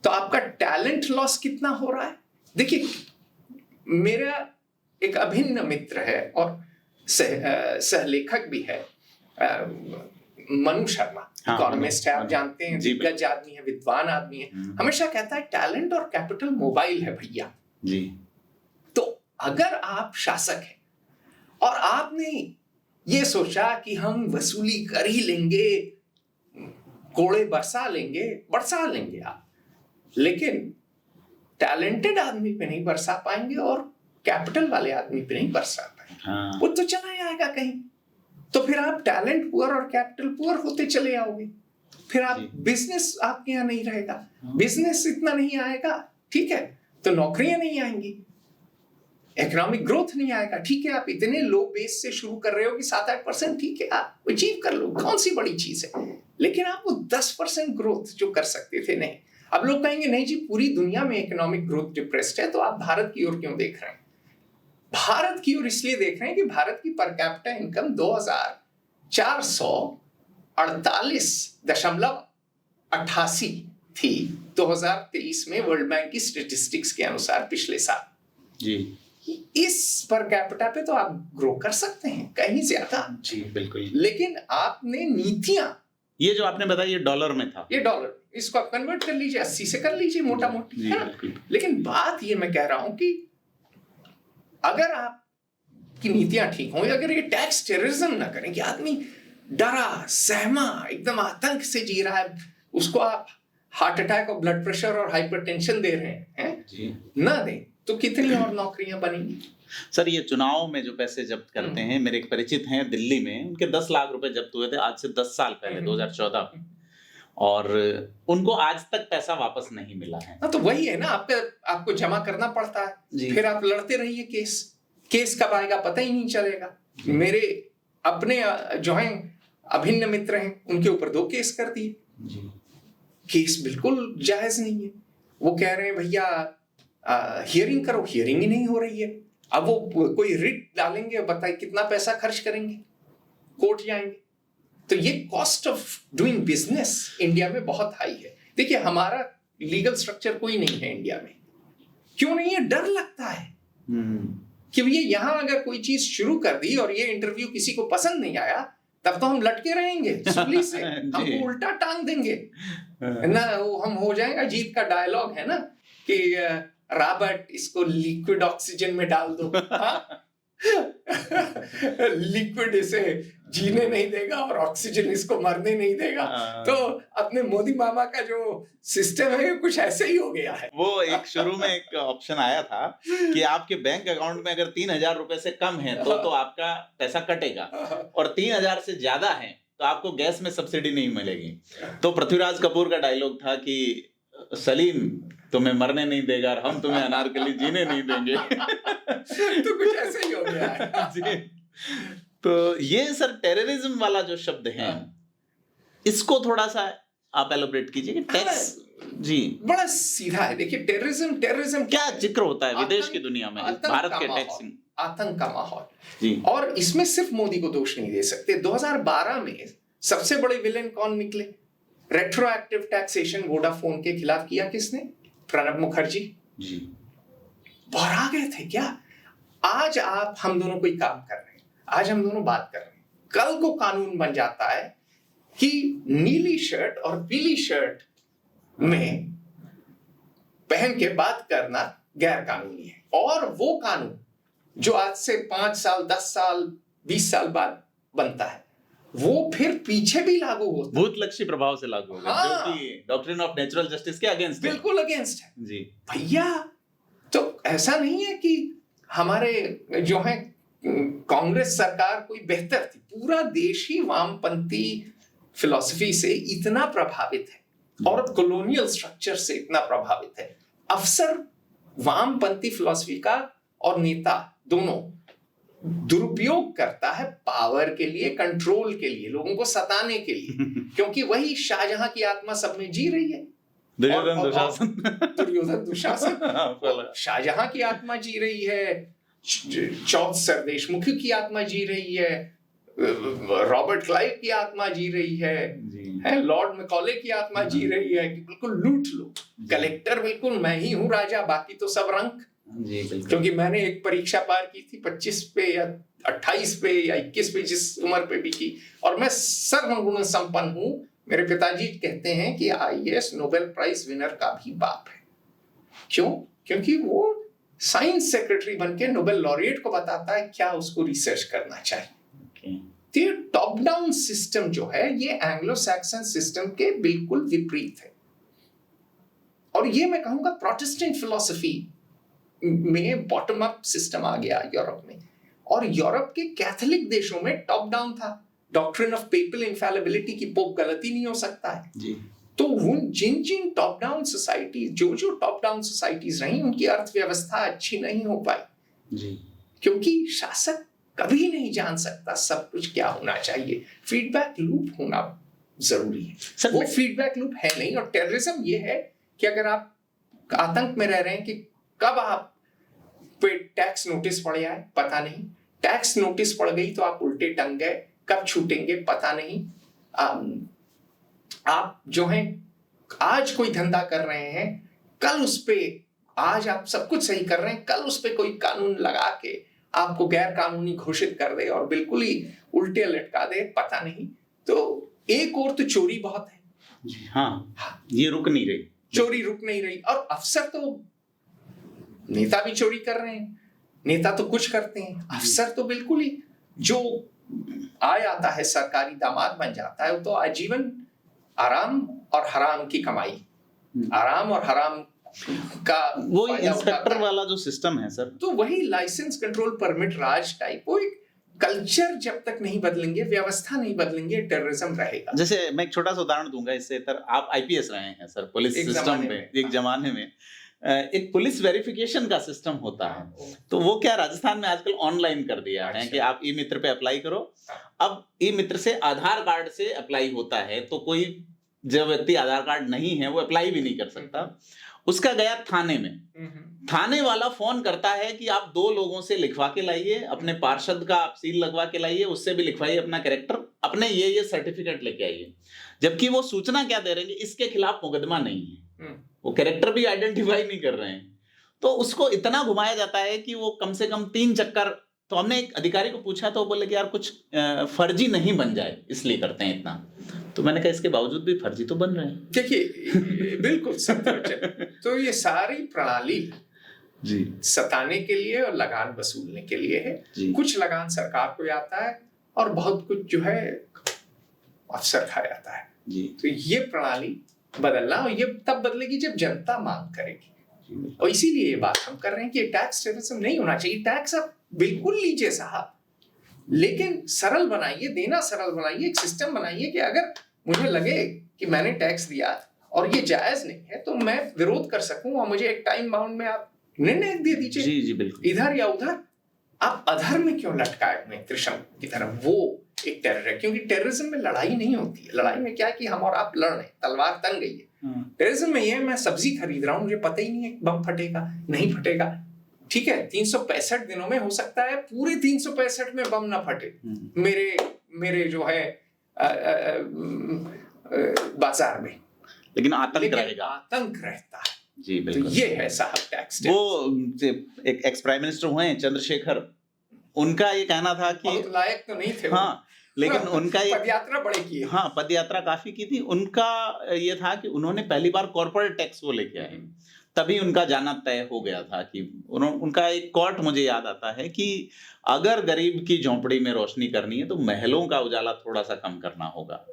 तो आपका टैलेंट लॉस कितना हो रहा है। देखिए, मेरा एक अभिन्न मित्र है और सहलेखक भी है, मनु शर्मा, इकोनॉमिस्ट है, आप जानते हैं, दिग्गज आदमी है, विद्वान आदमी है। हमेशा कहता है टैलेंट और कैपिटल मोबाइल है भैया जी। तो अगर आप शासक हैं और आपने ये सोचा कि हम वसूली कर ही लेंगे, कोड़े बरसा लेंगे आप, लेकिन टैलेंटेड आदमी पे नहीं बरसा पाएंगे और कैपिटल वाले आदमी पे नहीं बरसा पाएंगे। वो तो चला जाएगा कहीं। तो फिर आप टैलेंट पुअर और कैपिटल पुअर होते चले आओगे। फिर आप बिजनेस आपके यहाँ नहीं रहेगा, बिजनेस इतना नहीं आएगा, ठीक है, तो नौकरियां नहीं आएंगी, इकोनॉमिक ग्रोथ नहीं आएगा। ठीक है, आप इतने लो बेस से शुरू कर रहे हो कि 7-8%, ठीक है, आप अचीव कर लो, कौन सी बड़ी चीज है। लेकिन आप वो 10% ग्रोथ जो कर सकते थे, नहीं। अब लोग कहेंगे नहीं जी, पूरी दुनिया में इकोनॉमिक ग्रोथ डिप्रेस्ड है, तो आप भारत की ओर क्यों देख रहे हैं? भारत की ओर इसलिए देख रहे हैं कि भारत की पर कैपिटा इनकम 2448.88 थी 2023 में, वर्ल्ड बैंक की स्टैटिस्टिक्स के अनुसार पिछले साल जी। इस पर कैपिटा पे तो आप ग्रो कर सकते हैं कहीं ज्यादा जी, बिल्कुल। लेकिन आपने नीतियां, ये जो आपने बताया ये डॉलर में था, ये डॉलर, इसको आप कन्वर्ट कर लीजिए, 80 से कर लीजिए मोटा मोटी, है ना। लेकिन बात ये मैं कह रहा हूं कि अगर आपकी नीतियां ठीक हों, अगर ये टैक्स टेररिज्म ना करें कि आदमी डरा सहमा एकदम आतंक से जी रहा है, उसको आप हार्ट अटैक और ब्लड प्रेशर और हाइपरटेंशन दे रहे हैं जी ना दें तो कितनी और नौकरियां बनेंगी। सर, ये चुनाव में जो पैसे जब्त करते हैं, मेरे एक परिचित हैं दिल्ली में, उनके 10 लाख रुपए जब्त हुए थे आज से 10 साल पहले 2014 में, और उनको आज तक पैसा वापस नहीं मिला है। तो वही है ना, आपको जमा करना पड़ता है, फिर आप लड़ते रहिए केस कब आएगा पता ही नहीं चलेगा। मेरे अपने जो हैं अभिन्न मित्र हैं, उनके ऊपर 2 केस कर दिए। केस बिल्कुल जायज नहीं है। वो कह रहे हैं भैया हियरिंग करो, हियरिंग ही नहीं हो रही है। अब वो कोई रिट डालेंगे, बताइए कितना पैसा खर्च करेंगे, कोर्ट जाएंगे। तो ये cost of doing business India में बहुत हाई है। देखिए, हमारा लीगल स्ट्रक्चर कोई नहीं है इंडिया में। क्यों नहीं है? डर लगता है कि भैया यहाँ अगर कोई चीज शुरू कर दी और ये इंटरव्यू किसी को पसंद नहीं आया, तब तो हम लटके रहेंगे सूली से, हमको उल्टा टांग देंगे ना। हम हो जाएगा, जीत का डायलॉग है ना कि रॉबर्ट इसको लिक्विड ऑक्सीजन में डाल दो। लिक्विड इसे जीने नहीं देगा और ऑक्सीजन इसको मरने नहीं देगा। तो अपने मोदी मामा का जो सिस्टम है कुछ ऐसे ही हो गया है। वो एक शुरू में एक ऑप्शन आया था कि आपके बैंक अकाउंट में अगर 3,000 रुपए से कम है तो आपका पैसा कटेगा, और 3,000 से ज्यादा है तो आपको गैस में सब्सिडी नहीं मिलेगी। तो पृथ्वीराज कपूर का डायलॉग था कि सलीम तुम्हें मरने नहीं देगा और हम तुम्हें अनारकली जीने नहीं देंगे। तो कुछ ऐसे ही हो गया है जी। तो ये सर टेररिज्म वाला जो शब्द है, इसको थोड़ा सा आप एलोबरेट कीजिए कि टैक्स जी बड़ा सीधा है। देखिए, टेररिज्म क्या जिक्र होता है विदेश की दुनिया में, भारत के टैक्सिंग, आतंक का माहौल जी। और इसमें सिर्फ मोदी को दोष नहीं दे सकते। 2012 में सबसे बड़े विलेन कौन निकले? रेट्रोएक्टिव टैक्सेशन वोडाफोन के खिलाफ किया किसने? प्रणब मुखर्जी जी। बहरा गए थे क्या? आज हम दोनों कोई काम कर रहे हैं, आज हम दोनों बात कर रहे हैं, कल को कानून बन जाता है कि नीली शर्ट और पीली शर्ट में पहन के बात करना गैर कानूनी है। और वो कानून जो आज से 5 साल 10 साल 20 साल बाद बनता है, वो फिर पीछे भी लागू होता है, भूतलक्षी प्रभाव से लागू होगा। हाँ। जो कि डॉक्ट्रिन ऑफ नेचुरल जस्टिस के अगेंस्ट है, बिल्कुल अगेंस्ट है जी भैया। तो ऐसा नहीं है कि हमारे जो है कांग्रेस सरकार कोई बेहतर थी, पूरा देश ही वामपंथी फिलॉसफी से इतना प्रभावित है और कॉलोनियल स्ट्रक्चर से इतना प्रभावित है। अफसर वामपंथी फिलॉसफी का और नेता दोनों दुरुपयोग करता है पावर के लिए, कंट्रोल के लिए, लोगों को सताने के लिए, क्योंकि वही शाहजहां की आत्मा सब में जी रही है। दुर्योधन दुशासन शाहजहां की आत्मा जी रही है, चौथ सरदेशमुख की आत्मा जी रही है, रॉबर्ट क्लाइव की आत्मा जी रही है, लॉर्ड मैकॉले की आत्मा जी रही है कि बिल्कुल लूट लो, कलेक्टर बिल्कुल मैं ही हूं राजा, बाकी तो सब रंक। क्योंकि मैंने एक परीक्षा पार की थी 25 पे या 28 पे या 21 पे, जिस उम्र पे भी की, और मैं सर्वगुण संपन्न हूं। मेरे पिताजी कहते हैं कि आईएएस नोबेल प्राइज विनर का भी बाप है। क्यों? क्योंकि वो साइंस सेक्रेटरी बनके नोबेल लॉरिएट को बताता है क्या उसको रिसर्च करना चाहिए। तो ये टॉप डाउन सिस्टम जो है, ये एंग्लो सैक्सन सिस्टम के बिल्कुल विपरीत है। और ये मैं कहूंगा प्रोटेस्टेंट फिलॉसफी में बॉटम अप सिस्टम आ गया यूरोप में, और यूरोप के कैथोलिक देशों में टॉप डाउन था। डॉक्ट्रिन ऑफ पेपल इनफैलिबिलिटी की पोप गलती नहीं हो सकता है जी। तो जिन टॉप डाउन सोसाइटी, जो टॉप डाउन सोसाइटीज रही, उनकी अर्थव्यवस्था अच्छी नहीं हो पाई जी, क्योंकि शासक कभी नहीं जान सकता सब कुछ क्या होना चाहिए। फीडबैक लूप होना जरूरी है, वो फीडबैक लूप है नहीं। और टेररिज्म ये है कि अगर आप आतंक में रह रहे हैं कि कब आप पे टैक्स नोटिस पड़ जाए पता नहीं, टैक्स नोटिस पड़ गई तो आप उल्टे टंग गए, कब छूटेंगे पता नहीं। आप जो हैं आज कोई धंधा कर रहे हैं, कल उस पे, आज आप सब कुछ सही कर रहे हैं, कल उस पे कोई कानून लगा के आपको गैर कानूनी घोषित कर दे और बिल्कुल ही उल्टे लटका दे, पता नहीं। तो एक और तो चोरी बहुत है जी। हाँ, ये रुक नहीं रही, चोरी रुक नहीं रही। और अफसर तो, नेता भी चोरी कर रहे हैं, नेता तो कुछ करते हैं, अफसर तो बिल्कुल ही, जो आता है सरकारी दामाद बन जाता है, वो तो आजीवन आराम और हराम की कमाई आराम और हराम का वो फायदा इंस्पेक्टर उठाता है। वाला जो सिस्टम है सर, तो वही लाइसेंस कंट्रोल परमिट राज टाइप, वो एक कल्चर जब तक नहीं बदलेंगे, व्यवस्था नहीं बदलेंगे, टेररिज्म रहेगा। जैसे मैं एक छोटा सा उदाहरण दूंगा इससे, सर आप आईपीएस रहे हैं सर, पुलिस एक सिस्टम जमाने में में। एक जमाने में एक पुलिस वेरिफिकेशन का सिस्टम होता है, हाँ, तो वो क्या राजस्थान में आजकल ऑनलाइन कर दिया है अच्छा। कि आप ई मित्र पे अप्लाई करो। अब ई मित्र से आधार कार्ड से अप्लाई होता है, तो कोई जो व्यक्ति आधार कार्ड नहीं है वो अप्लाई भी नहीं कर सकता। उसका गया थाने में, थाने वाला फोन करता है कि आप 2 लोगों से लिखवा के लाइए, अपने पार्षद का आप सील लगवा के लाइए, उससे भी लिखवाइए अपना कैरेक्टर, अपने ये सर्टिफिकेट लेके आइए। जबकि वो सूचना क्या दे रहे हैं, इसके खिलाफ मुकदमा नहीं है, वो कैरेक्टर भी आइडेंटिफाई नहीं कर रहे हैं। तो उसको इतना घुमाया जाता है कि वो कम से कम 3 चक्कर। तो हमने एक अधिकारी को पूछा तो वो बोले कि यार कुछ फर्जी नहीं बन जाए इसलिए करते हैं इतना। तो मैंने कहा इसके बावजूद भी फर्जी तो बन रहे हैं। देखिए बिल्कुल सत्य वचन। तो ये सारी प्रणाली जी सताने के लिए और लगान वसूलने के लिए है। जी। कुछ लगान सरकार को आता है और बहुत कुछ जो है अफसर खा जाता है जी। तो ये प्रणाली बदलना, और ये तब बदलेगी जब जनता मांग करेगी। और इसीलिए ये बात हम कर रहे हैं कि टैक्स टेररिज्म नहीं होना चाहिए। टैक्स आप बिल्कुल लीजिए साहब, लेकिन सरल बनाइए, देना सरल बनाइए, एक सिस्टम बनाइए कि अगर मुझे लगे कि मैंने टैक्स दिया और ये जायज नहीं है तो मैं विरोध कर सकूं, और मुझे एक टाइम बाउंड में आप निर्णय दे दीजिए। जी जी बिल्कुल। इधर या उधर आप अधर्म में क्यों लटकाए हुए त्रिशंकु की तरह? वो एक टेरर है, क्योंकि टेररिज्म में लड़ाई नहीं होती है। लड़ाई में क्या है कि हम और आप लड़ रहे हैं, तलवार तंग गई है। टेररिज्म में ये मैं सब्जी खरीद रहा हूं, मुझे पता ही नहीं है बम फटेगा नहीं फटेगा। ठीक है, 365 दिनों में हो सकता है पूरे 365 में बम ना फटे मेरे जो है बाजार में, लेकिन आतंक रहेगा, आतंक रहता है। जी बिल्कुल। तो ये है साहब टैक्स। वो एक एक्स प्राइम मिनिस्टर हुए हैं चंद्रशेखर, उनका ये कहना था कि बहुत लायक तो नहीं थे हाँ, लेकिन उनका ये पदयात्रा बड़े की है। हाँ, पदयात्रा काफी की थी। उनका ये था कि उन्होंने पहली बार कॉर्पोरेट टैक्स वो लेके आए, तभी उनका जाना तय हो गया था कि उनका एक कोट मुझे याद आता है कि अगर गरीब की झोंपड़ी में रोशनी करनी है तो महलों का उजाला थोड़ा सा कम करना होगा।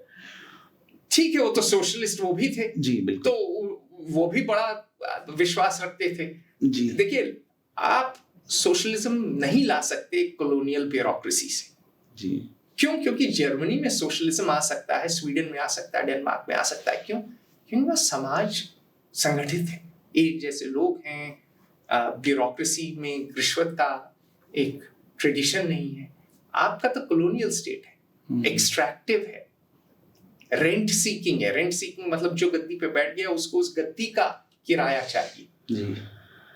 ठीक है, वो तो सोशलिस्ट वो भी थे जी बिल्कुल, तो वो भी बड़ा विश्वास रखते थे जी। देखिए, आप सोशलिज्म नहीं ला सकते कॉलोनियल ब्यूरोक्रेसी से। जी क्यों? क्योंकि जर्मनी में सोशलिज्म आ सकता है, स्वीडन में आ सकता है, डेनमार्क में आ सकता है। क्यों? क्योंकि वह समाज संगठित है, एक जैसे लोग हैं, ब्यूरोक्रेसी में रिश्वत का एक ट्रेडिशन नहीं है। आपका तो कॉलोनियल स्टेट है, एक्सट्रैक्टिव है, रेंट सीकिंग है। रेंट सीकिंग मतलब जो गद्दी पे बैठ गया उसको उस गद्दी का किराया चाहिए।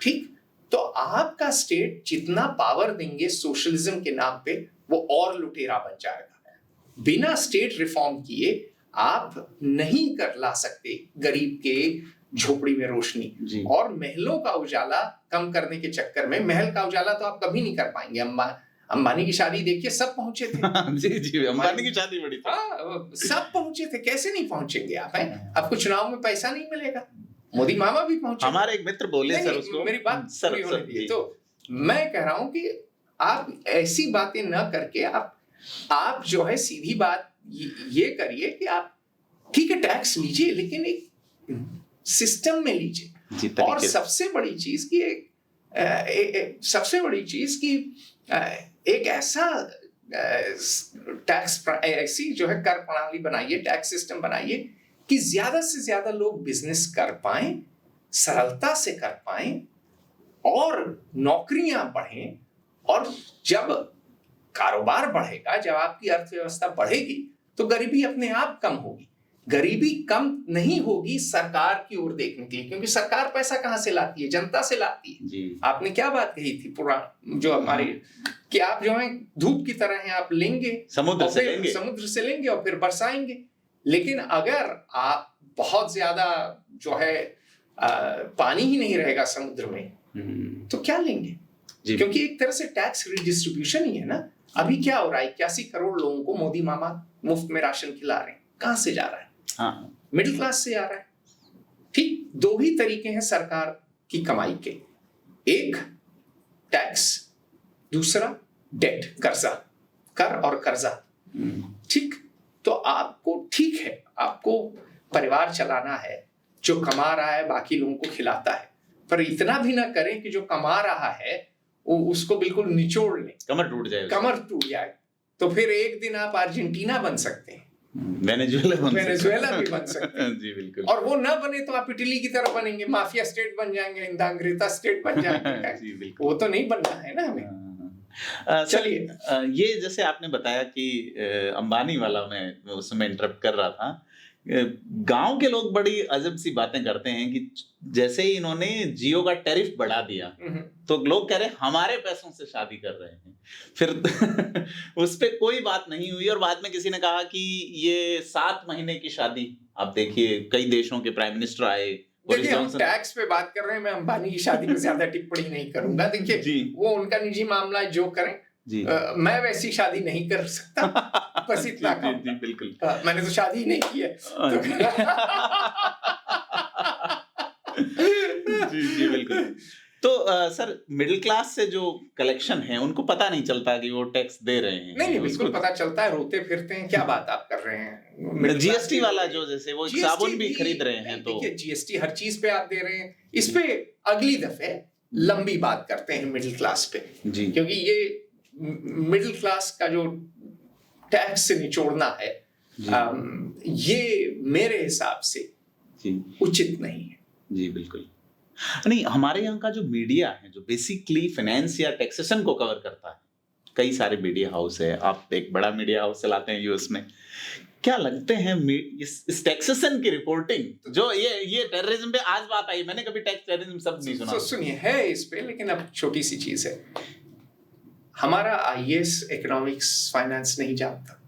ठीक, तो आपका स्टेट जितना पावर देंगे सोशलिज्म के नाम पे वो और लुटेरा बन जाएगा। बिना स्टेट रिफॉर्म किए आप नहीं कर ला सकते गरीब के झोपड़ी में रोशनी। और महलों का उजाला कम करने के चक्कर में, महल का उजाला तो आप कभी नहीं कर पाएंगे। अंबानी की शादी देखिए, सब पहुंचे थे। जी जी, अंबानी की शादी बड़ी थी। सब पहुंचे थे, कैसे नहीं पहुंचेंगे आप? हैं, आपको चुनाव में पैसा नहीं मिलेगा। मोदी मामा भी पहुंचे। हमारे एक मित्र बोले सर उसको, मेरी बात पूरी होने दीजिए। तो मैं कह रहा हूं कि आप ऐसी बातें न करके आप जो है सीधी बात ये करिए कि आप ठीक है टैक्स लीजिए, लेकिन एक सिस्टम में लीजिए। और सबसे बड़ी चीज की सबसे बड़ी चीज की एक ऐसा टैक्स ऐसी जो है कर प्रणाली बनाइए, टैक्स सिस्टम बनाइए कि ज्यादा से ज्यादा लोग बिजनेस कर पाएं, सरलता से कर पाएं और नौकरियां बढ़ें। और जब कारोबार बढ़ेगा, जब आपकी अर्थव्यवस्था बढ़ेगी तो गरीबी अपने आप कम होगी। गरीबी कम नहीं होगी सरकार की ओर देखने के लिए, क्योंकि सरकार पैसा कहां से लाती है? जनता से लाती है। जी। आपने क्या बात कही थी जो हमारी कि आप जो है धूप की तरह हैं, आप लेंगे समुद्र से लेंगे और फिर बरसाएंगे। लेकिन अगर आप बहुत ज्यादा जो है पानी ही नहीं रहेगा समुद्र में तो क्या लेंगे? क्योंकि एक तरह से टैक्स रिडिस्ट्रीब्यूशन ही है ना। अभी क्या हो रहा है, 81 करोड़ लोगों को मोदी मामा मुफ्त में राशन खिला रहे हैं। कहां से जा रहा है? मिडिल क्लास से आ रहा है। ठीक, दो ही तरीके हैं सरकार की कमाई के, एक टैक्स, दूसरा डेट, कर्जा, कर और कर्जा। ठीक, तो आपको ठीक है, आपको परिवार चलाना है, जो कमा रहा है बाकी लोगों को खिलाता है, पर इतना भी ना करें कि जो कमा रहा है वो उसको बिल्कुल निचोड़ ले, कमर टूट जाए, कमर टूट जाए। तो फिर एक दिन आप अर्जेंटीना बन सकते हैं, वेनेजुएला भी बन सकते हैं। जी बिल्कुल। और वो ना बने तो आप इटली की तरह बनेंगे, माफिया स्टेट बन जाएंगे, इंदांग्रेता स्टेट बन जाएंगे। जी बिल्कुल। वो तो नहीं बनना है ना हमें। चलिए, ये जैसे आपने बताया कि अंबानी वाला, मैं उस समय इंटरप्ट कर रहा था, गांव के लोग बड़ी अजब सी बातें करते हैं कि जैसे ही इन्होंने जियो का टैरिफ बढ़ा दिया तो लोग कह रहे हैं हमारे पैसों से शादी कर रहे हैं, फिर उस पे कोई बात नहीं हुई। और बाद में किसी ने कहा कि ये 7 महीने की शादी, आप देखिए कई देशों के प्राइम मिनिस्टर आए। देखिए हम टैक्स पे बात कर रहे हैं, मैं अंबानी की शादी पे ज्यादा टिप्पणी नहीं करूंगा। देखिए वो उनका निजी मामला है, जो करें। मैं वैसी शादी नहीं कर सकता, बस इतना जी बिल्कुल। मैंने तो शादी ही नहीं की है। जी बिल्कुल। तो सर, मिडिल क्लास से जो कलेक्शन है उनको पता नहीं चलता कि वो टैक्स दे रहे हैं। नहीं बिल्कुल पता चलता है, रोते फिरते हैं। क्या बात आप कर रहे हैं? जीएसटी वाला जो, जैसे वो साबुन भी खरीद रहे हैं, तो देखिए जीएसटी हर चीज पे आप दे रहे हैं। इस पे अगली दफे लंबी बात करते हैं मिडिल क्लास पे जी, क्योंकि ये मिडिल क्लास का जो टैक्स से निचोड़ना है ये मेरे हिसाब से उचित नहीं है। जी बिल्कुल नहीं। हमारे यहाँ का जो मीडिया है, जो बेसिकली फाइनेंस या टैक्सेशन को कवर करता है, कई सारे मीडिया हाउस है, आप एक बड़ा मीडिया हाउस चलाते हैं यूएस में, क्या लगते हैं इस टैक्सेशन की रिपोर्टिंग, जो ये टेररिज्म पे आज बात आई, मैंने कभी टैक्स टेररिज्म शब्द नहीं सुना। सुनिए है इस पे, लेकिन अब छोटी सी चीज है, हमारा आईएएस इकोनॉमिक्स फाइनेंस नहीं जानता,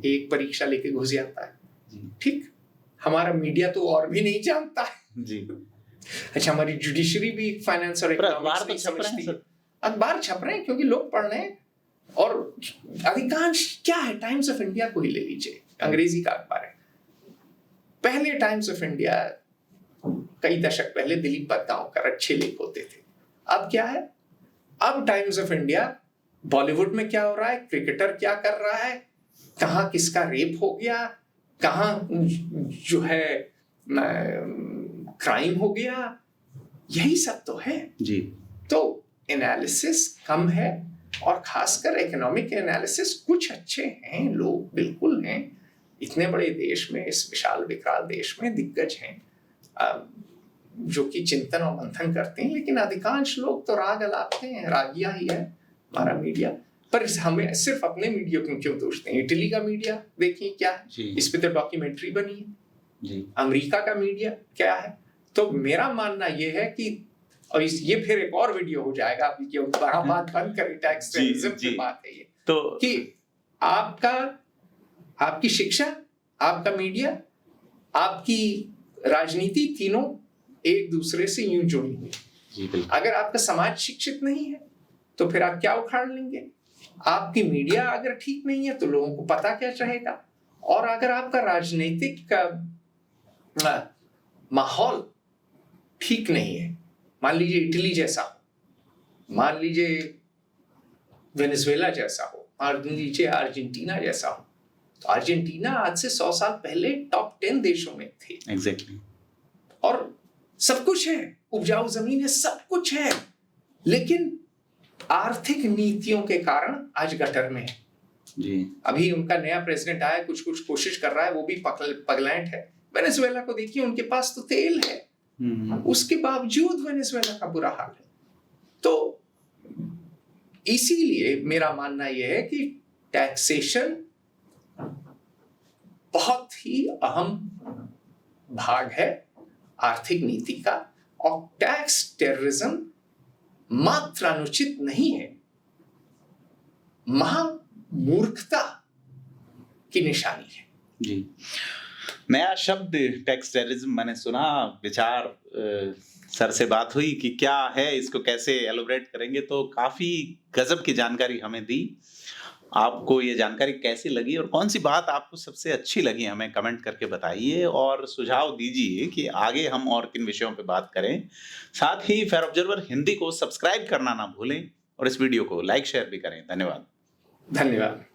एक परीक्षा लेके घुस जाता है, ठीक। हमारा मीडिया तो और भी नहीं जानता है जी। अच्छा, हमारी जुडिशरी भी फाइनेंस और इकोनॉमिक्स नहीं समझती। अखबार छप रहे हैं क्योंकि लोग पढ़ रहे हैं, और अधिकांश क्या है, टाइम्स ऑफ इंडिया को ही ले लीजिए, अंग्रेजी का अखबार है। पहले टाइम्स ऑफ इंडिया कई दशक पहले दिलीप बदगांवकर अच्छे लेख होते थे। अब क्या है, अब टाइम्स ऑफ इंडिया बॉलीवुड में क्या हो रहा है, क्रिकेटर क्या कर रहा है, कहाँ किसका रेप हो गया, कहाँ जो है क्राइम हो गया, यही सब तो है जी। तो एनालिसिस कम है, और खासकर इकोनॉमिक एनालिसिस कुछ अच्छे हैं लोग, बिल्कुल हैं, इतने बड़े देश में, इस विशाल विकराल देश में दिग्गज हैं जो कि चिंतन और मंथन करते हैं, लेकिन अधिकांश लोग तो राग अलापते हैं, रागिया ही है हमारा मीडिया। पर हमें सिर्फ अपने मीडिया को क्यों दोषते हैं? इटली का मीडिया देखिए क्या है, इस पे तो डॉक्यूमेंट्री बनी है जी। अमेरिका का मीडिया क्या है? तो मेरा मानना यह है कि, और ये फिर एक और वीडियो हो जाएगा, बात बंद करें, टैक्स टेररिज्म की बात है ये, तो कि आपकी शिक्षा, आपका मीडिया, आपकी राजनीति, तीनों एक दूसरे से यूं जुड़ी हुई। अगर आपका समाज शिक्षित नहीं है तो फिर आप क्या उखाड़ लेंगे? आपकी मीडिया अगर ठीक नहीं है तो लोगों को पता क्या रहेगा? और अगर आपका राजनीतिक माहौल ठीक नहीं है, मान लीजिए इटली जैसा हो, मान लीजिए वेनेजुएला जैसा हो, मान लीजिए अर्जेंटीना जैसा हो, तो अर्जेंटीना आज से 100 साल पहले टॉप 10 देशों में थे। एग्जैक्टली। और सब कुछ है, उपजाऊ जमीन है, सब कुछ है, लेकिन आर्थिक नीतियों के कारण आज गटर में है जी। अभी उनका नया प्रेसिडेंट आया, कुछ कोशिश कर रहा है, वो भी पगलैंड है। वेनेजुएला को देखिए, उनके पास तो तेल है, उसके बावजूद वेनेजुएला का बुरा हाल है। तो इसीलिए मेरा मानना यह है कि टैक्सेशन बहुत ही अहम भाग है आर्थिक नीति का, और टैक्स टेररिज्म मात्र अनुचित नहीं है, महामूर्खता की निशानी है जी। नया शब्द टैक्स टेररिज्म मैंने सुना, विचार सर से बात हुई कि क्या है, इसको कैसे एलोबरेट करेंगे, तो काफी गजब की जानकारी हमें दी। आपको ये जानकारी कैसी लगी और कौन सी बात आपको सबसे अच्छी लगी, हमें कमेंट करके बताइए और सुझाव दीजिए कि आगे हम और किन विषयों पे बात करें। साथ ही फेयर ऑब्जर्वर हिंदी को सब्सक्राइब करना ना भूलें और इस वीडियो को लाइक शेयर भी करें। धन्यवाद।